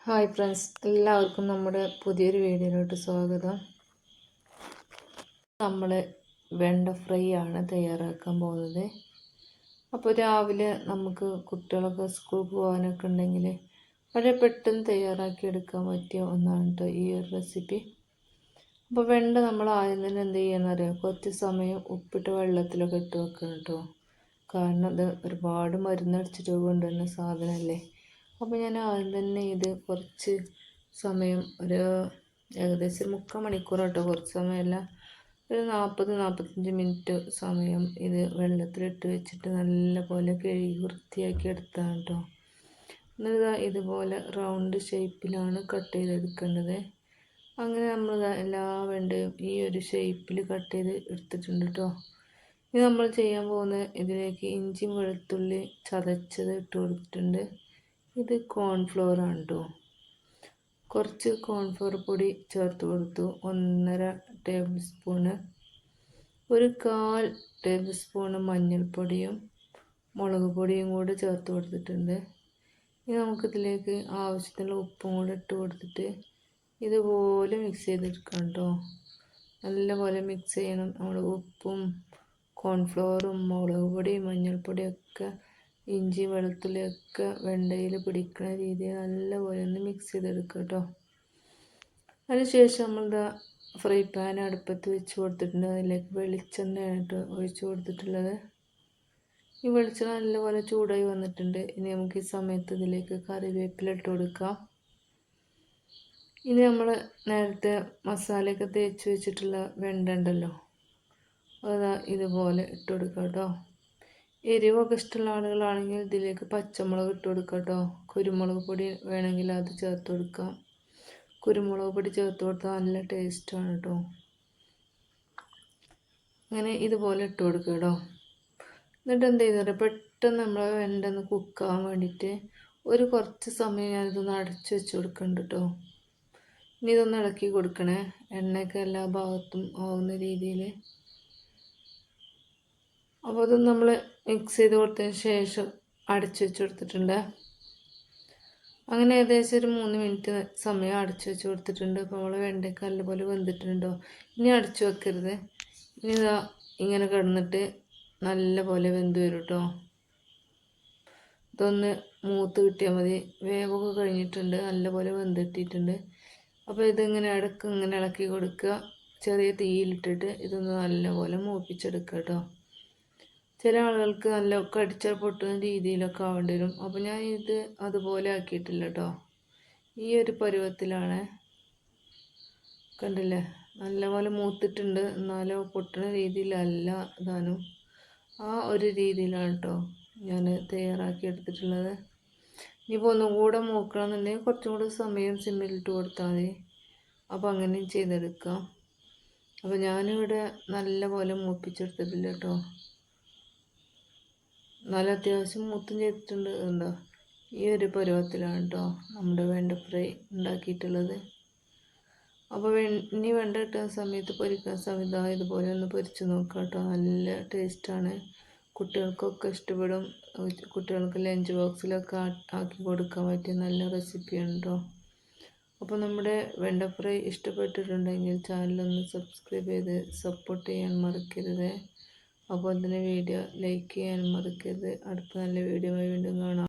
Hi friends, എല്ലാവർക്കും നമ്മുടെ പുതിയൊരു വീഡിയോയിലോട്ട് സ്വാഗതം. നമ്മൾ വെണ്ട ഫ്രൈ ആണ് തയ്യാറാക്കാൻ പോകുന്നത്. അപ്പോൾ രാവിലെ നമുക്ക് കുട്ടികളൊക്കെ സ്കൂളിൽ പോകാനൊക്കെ ഉണ്ടെങ്കിൽ വളരെ പെട്ടെന്ന് തയ്യാറാക്കി എടുക്കാൻ പറ്റിയ ഒന്നാണ് കേട്ടോ ഈ ഒരു റെസിപ്പി. അപ്പോൾ വെണ്ട നമ്മൾ ആദ്യം തന്നെ എന്ത് ചെയ്യാന്നറിയാം, കുറച്ച് സമയം ഉപ്പിട്ട് വെള്ളത്തിലൊക്കെ ഇട്ട് വെക്കണം കേട്ടോ. കാരണം അത് ഒരുപാട് മരുന്നടിച്ചിട്ട് കൊണ്ടുവരുന്ന സാധനമല്ലേ. അപ്പോൾ ഞാൻ ആദ്യം തന്നെ ഇത് കുറച്ച് സമയം ഏകദേശം 3/4 മണിക്കൂർ കേട്ടോ, കുറച്ച് സമയമല്ല, ഒരു 40-45 മിനിറ്റ് സമയം ഇത് വെള്ളത്തിലിട്ട് വെച്ചിട്ട് നല്ലപോലെ കഴുകി വൃത്തിയാക്കി എടുത്താണ് കേട്ടോ. എന്നിട്ട് ഇതുപോലെ റൗണ്ട് ഷേപ്പിലാണ് കട്ട് ചെയ്തെടുക്കേണ്ടത്. അങ്ങനെ നമ്മൾ എല്ലാ വെണ്ടയും ഈ ഒരു ഷേപ്പിൽ കട്ട് ചെയ്ത് എടുത്തിട്ടുണ്ട് കേട്ടോ. ഇത് നമ്മൾ ചെയ്യാൻ പോകുന്നത്, ഇതിലേക്ക് ഇഞ്ചിയും വെളുത്തുള്ളി ചതച്ചത് ഇട്ട് കൊടുത്തിട്ടുണ്ട്. ഇത് കോൺഫ്ലോർ ആണ് കേട്ടോ. കുറച്ച് കോൺഫ്ലോർ പൊടി ചേർത്ത് കൊടുത്തു, 1.5 ടേബിൾ സ്പൂണ്. 1/4 ടേബിൾ സ്പൂണ് മഞ്ഞൾപ്പൊടിയും മുളക് പൊടിയും കൂടെ ചേർത്ത് കൊടുത്തിട്ടുണ്ട്. ഇനി നമുക്കിതിലേക്ക് ആവശ്യത്തിനുള്ള ഉപ്പും കൂടെ ഇട്ട് കൊടുത്തിട്ട് ഇതുപോലെ മിക്സ് ചെയ്തെടുക്കാം കേട്ടോ. നല്ലപോലെ മിക്സ് ചെയ്യണം. നമ്മൾ ഉപ്പും കോൺഫ്ലോറും മുളക് പൊടിയും മഞ്ഞൾപ്പൊടിയൊക്കെ ഇഞ്ചി വെളുത്തുള്ളിയൊക്കെ വെണ്ടയിൽ പിടിക്കുന്ന രീതിയിൽ നല്ലപോലെ ഒന്ന് മിക്സ് ചെയ്തെടുക്കുക കേട്ടോ. അതിനുശേഷം നമ്മളിതാ ഫ്രൈ പാൻ അടുപ്പത്ത് വെച്ച് കൊടുത്തിട്ടുണ്ട്. അതിലേക്ക് വെളിച്ചെണ്ണയാണ് കേട്ടോ ഒഴിച്ച് കൊടുത്തിട്ടുള്ളത്. ഈ വെളിച്ചെണ്ണ നല്ലപോലെ ചൂടായി വന്നിട്ടുണ്ട്. ഇനി നമുക്ക് ഈ സമയത്ത് ഇതിലേക്ക് കറിവേപ്പില ഇട്ട് കൊടുക്കാം. ഇനി നമ്മൾ നേരത്തെ മസാലയൊക്കെ തേച്ച് വെച്ചിട്ടുള്ള വെണ്ട ഉണ്ടല്ലോ, അതാ ഇതുപോലെ ഇട്ട് കൊടുക്കാം കേട്ടോ. എരിവൊക്കെ ഇഷ്ടമുള്ള ആളുകളാണെങ്കിൽ ഇതിലേക്ക് പച്ചമുളക് ഇട്ട് കൊടുക്കാം കേട്ടോ. കുരുമുളക് പൊടി വേണമെങ്കിൽ അത് ചേർത്ത് കൊടുക്കാം. കുരുമുളക് പൊടി ചേർത്ത് കൊടുത്താൽ നല്ല ടേസ്റ്റാണ് കേട്ടോ. അങ്ങനെ ഇതുപോലെ ഇട്ട് കൊടുക്കുക കേട്ടോ. എന്നിട്ട് എന്ത് ചെയ്യുന്നത്, പെട്ടെന്ന് നമ്മൾ വെണ്ട ഒന്ന് കുക്കാവാൻ വേണ്ടിയിട്ട് കുറച്ച് സമയം ഞാനിതൊന്ന് അടച്ച് വെച്ച് കൊടുക്കുന്നുണ്ട് കേട്ടോ. ഇനി ഇതൊന്ന് ഇളക്കി കൊടുക്കണേ, എണ്ണയൊക്കെ എല്ലാ ഭാഗത്തും ആവുന്ന രീതിയിൽ. അപ്പോൾ അത് നമ്മൾ മിക്സ് ചെയ്ത് കൊടുത്തതിന് ശേഷം അടച്ചു വെച്ച് കൊടുത്തിട്ടുണ്ട്. അങ്ങനെ ഏകദേശം ഒരു 3 മിനിറ്റ് സമയം അടച്ചു വെച്ച് കൊടുത്തിട്ടുണ്ട്. അപ്പോൾ നമ്മൾ വെണ്ടയ്ക്ക് നല്ലപോലെ വെന്തിട്ടുണ്ടോ. ഇനി അടച്ചു വെക്കരുത്. ഇനി ഇതാ ഇങ്ങനെ കിടന്നിട്ട് നല്ലപോലെ വെന്ത് വരും കേട്ടോ. ഇതൊന്ന് മൂത്ത് കിട്ടിയാൽ മതി. വേവൊക്കെ കഴിഞ്ഞിട്ടുണ്ട്, നല്ലപോലെ വെന്തിട്ടിട്ടുണ്ട്. അപ്പോൾ ഇതിങ്ങനെ ഇടയ്ക്ക് ഇങ്ങനെ ഇളക്കി കൊടുക്കുക. ചെറിയ തീയിലിട്ടിട്ട് ഇതൊന്ന് നല്ലപോലെ മൂപ്പിച്ചെടുക്കുക കേട്ടോ. ചില ആളുകൾക്ക് നല്ല കടിച്ചാൽ പൊട്ടുന്ന രീതിയിലൊക്കെ ആവേണ്ടി വരും. അപ്പോൾ ഞാൻ ഇത് അതുപോലെ ആക്കിയിട്ടില്ല കേട്ടോ. ഈ ഒരു പരുവത്തിലാണ്. കണ്ടില്ലേ, നല്ലപോലെ മൂത്തിട്ടുണ്ട്, എന്നാലോ പൊട്ടുന്ന രീതിയിലല്ല ഇതാനും. ആ ഒരു രീതിയിലാണ് കേട്ടോ ഞാൻ തയ്യാറാക്കി എടുത്തിട്ടുള്ളത്. ഇനിയിപ്പോൾ ഒന്നുകൂടെ മൂക്കണമെന്നുണ്ടെങ്കിൽ കുറച്ചും കൂടെ സമയം സിമ്മിലിട്ട് കൊടുത്താൽ മതി. അപ്പോൾ അങ്ങനെയും ചെയ്തെടുക്കാം. അപ്പോൾ ഞാനിവിടെ നല്ലപോലെ മൂപ്പിച്ചെടുത്തിട്ടില്ല കേട്ടോ. നല്ല അത്യാവശ്യം മൂത്തും ചെയ്തിട്ടുണ്ട്. എന്താ ഈ ഒരു പരുവത്തിലാണ് കേട്ടോ നമ്മുടെ വെണ്ട ഫ്രൈ ഉണ്ടാക്കിയിട്ടുള്ളത്. അപ്പോൾ ഇനി വെണ്ട കിട്ടുന്ന സമയത്ത് പൊരിക്കുന്ന സമയത്ത് ഇതുപോലെ ഒന്ന് പൊരിച്ച് നോക്കാം കേട്ടോ. നല്ല ടേസ്റ്റാണ്, കുട്ടികൾക്കൊക്കെ ഇഷ്ടപ്പെടും. കുട്ടികൾക്ക് ലഞ്ച് ബോക്സിലൊക്കെ ആക്കി കൊടുക്കാൻ പറ്റിയ നല്ല റെസിപ്പിയാണ് കേട്ടോ. അപ്പോൾ നമ്മുടെ വെണ്ട ഫ്രൈ ഇഷ്ടപ്പെട്ടിട്ടുണ്ടെങ്കിൽ ചാനലൊന്ന് സബ്സ്ക്രൈബ് ചെയ്ത് സപ്പോർട്ട് ചെയ്യാൻ മറക്കരുത്. അപ്പോൾ അതിന് വീഡിയോ ലൈക്ക് ചെയ്യാൻ മറക്കരുത്. അടുത്ത നല്ല വീഡിയോയുമായി വീണ്ടും കാണാം.